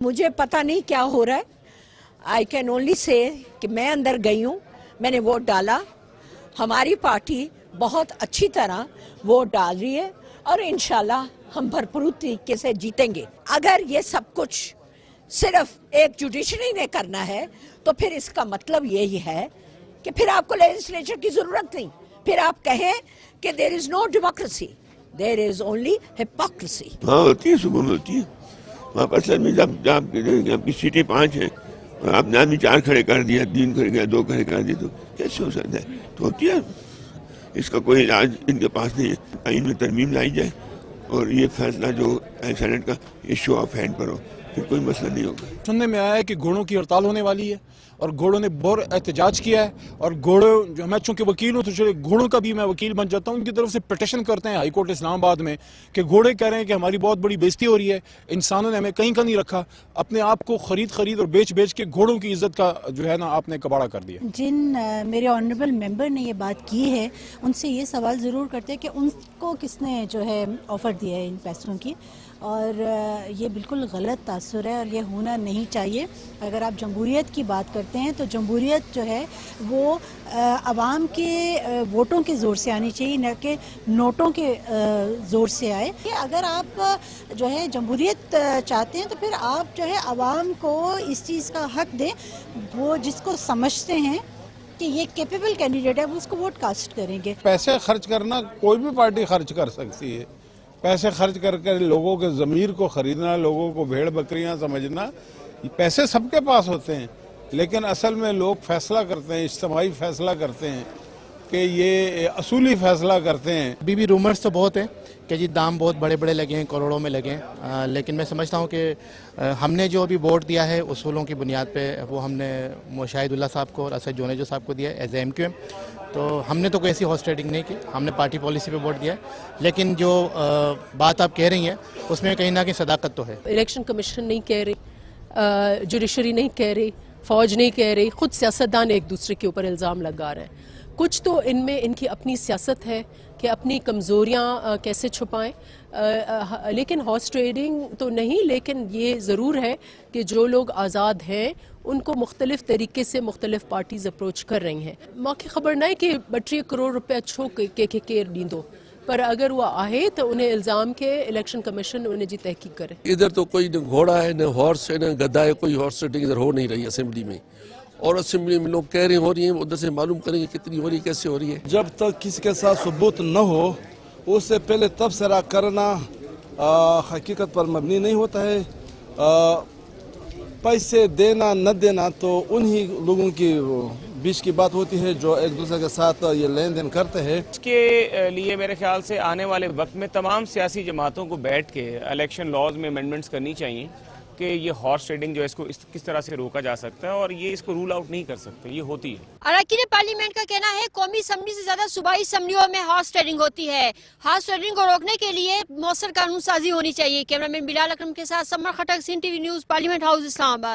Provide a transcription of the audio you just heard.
मुझे पता नहीं क्या हो रहा है. आई कैन ओनली से कि मैं अंदर गई हूँ, मैंने वोट डाला. हमारी पार्टी बहुत अच्छी तरह वोट डाल रही है और इंशाल्लाह हम भरपूर तरीके से जीतेंगे. अगर ये सब कुछ सिर्फ एक जुडिशरी ने करना है तो फिर इसका मतलब यही है कि फिर आपको लेजिस्लेचर की जरूरत नहीं. फिर आप कहें कि there is no democracy, there is only hypocrisy. हाँ होती है, सुकून होती है. वहाँ असल में जब आपकी सीटें 5 हैं और आपने आदमी 4 खड़े कर दिया, 3 खड़े कर, 2 खड़े कर दिए, तो कैसे हो सकता है? तो होती है. इसका कोई इलाज इनके पास नहीं है. आइन में तरमीम लाई जाए और ये फैसला जो है सेनेट का, ये शो ऑफ हैंड पर हो, फिर कोई मसला नहीं होगा. सुनने में आया है कि घोड़ों की हड़ताल होने वाली है और घोड़ों ने बहुत एहतजाज किया है. और घोड़ों जो, मैं चूंकि वकील हूँ तो चलिए घोड़ों का भी मैं वकील बन जाता हूँ. उनकी तरफ से पिटिशन करते हैं हाई कोर्ट इस्लामाबाद में कि घोड़े कह रहे हैं कि हमारी बहुत बड़ी बेइज्जती हो रही है, इंसानों ने हमें कहीं का नहीं रखा, अपने आप को खरीद और बेच के घोड़ों की इज्जत का जो है ना आपने कबाड़ा कर दिया. जिन मेरे ऑनरेबल मेंबर ने ये बात की है उनसे ये सवाल ज़रूर करते हैं कि उनको किसने जो है ऑफ़र दिया है इन पैसों की, और ये बिल्कुल गलत तासुर है और ये होना नहीं चाहिए. अगर आप जमहूरियत की बात करते हैं तो जमहूरियत जो है वो आवाम के वोटों के ज़ोर से आनी चाहिए, न कि नोटों के ज़ोर से आए. कि अगर आप जो है जमहूरियत चाहते हैं तो फिर आप जो है आवाम को इस चीज़ का हक दें, वो जिसको समझते हैं कि ये कैपेबल कैंडिडेट है वो उसको वोट कास्ट करेंगे. पैसे खर्च करना कोई भी पार्टी खर्च कर सकती है. पैसे खर्च कर लोगों के ज़मीर को ख़रीदना, लोगों को भेड़ बकरियां समझना, पैसे सबके पास होते हैं, लेकिन असल में लोग फैसला करते हैं, इज्तिमाई फैसला करते हैं कि ये असूली फैसला करते हैं. अभी भी रूमर्स तो बहुत हैं कि जी दाम बहुत बड़े बड़े लगे हैं, करोड़ों में लगे हैं, लेकिन मैं समझता हूँ कि हमने जो अभी वोट दिया है उसूलों की बुनियाद पे, वो हमने मुशाहिदुल्ला साहब को और असद जोनेजो साहब को दिया है एज MQM. तो हमने तो कोई ऐसी हॉर्स ट्रेडिंग नहीं की, हमने पार्टी पॉलिसी पे वोट दिया है. लेकिन जो बात आप कह रही हैं उसमें कहीं ना कहीं सदाकत तो है. इलेक्शन कमीशन नहीं कह रही, जुडिशरी नहीं कह रही, फौज नहीं कह रही, खुद सियासतदान एक दूसरे के ऊपर इल्ज़ाम लगा रहे हैं. कुछ तो इनमें इनकी अपनी सियासत है कि अपनी कमज़ोरियाँ कैसे छुपाएं, लेकिन हॉर्स ट्रेडिंग तो नहीं. लेकिन ये ज़रूर है कि जो लोग आज़ाद हैं उनको मुख्तलिफ तरीके से मुख्तलिफ पार्टीज अप्रोच कर रही हैं. मौके खबर नहीं कि 32 करोड़ रुपया छो के नींदो, पर अगर वो आए तो उन्हें इल्ज़ाम के इलेक्शन कमीशन उन्हें जी तहकीक करे. इधर तो कोई न घोड़ा है, न हॉर्स है, न गधा है, कोई हॉर्स ट्रेडिंग इधर हो नहीं रही असेंबली में. और असेंबली में लोग कह रहे हो रही हैं, उधर से मालूम करेंगे कितनी हो रही है, कैसे हो रही है. जब तक किसी के साथ सबूत न हो उससे पहले तबसरा करना हकीकत पर मबनी नहीं होता है. पैसे देना न देना तो उन्हीं लोगों की बीच की बात होती है जो एक दूसरे के साथ ये लेन देन करते हैं. इसके लिए मेरे ख्याल से आने वाले वक्त में तमाम सियासी जमातों को बैठ के इलेक्शन लॉज में अमेंडमेंट्स करनी चाहिए कि ये हॉर्स ट्रेडिंग जो है इसको किस तरह से रोका जा सकता है, और ये इसको रूल आउट नहीं कर सकते, ये होती है. अरकान पार्लियामेंट का कहना है कौमी असम्बली से ज्यादा सूबाई असम्बलियों में हॉर्स ट्रेडिंग होती है. हॉर्स ट्रेडिंग को रोकने के लिए मौसर कानून साजी होनी चाहिए. कैमरामैन बिलाल अकरम के साथ समर खटक, CNTV news, parliament house, Islamabad.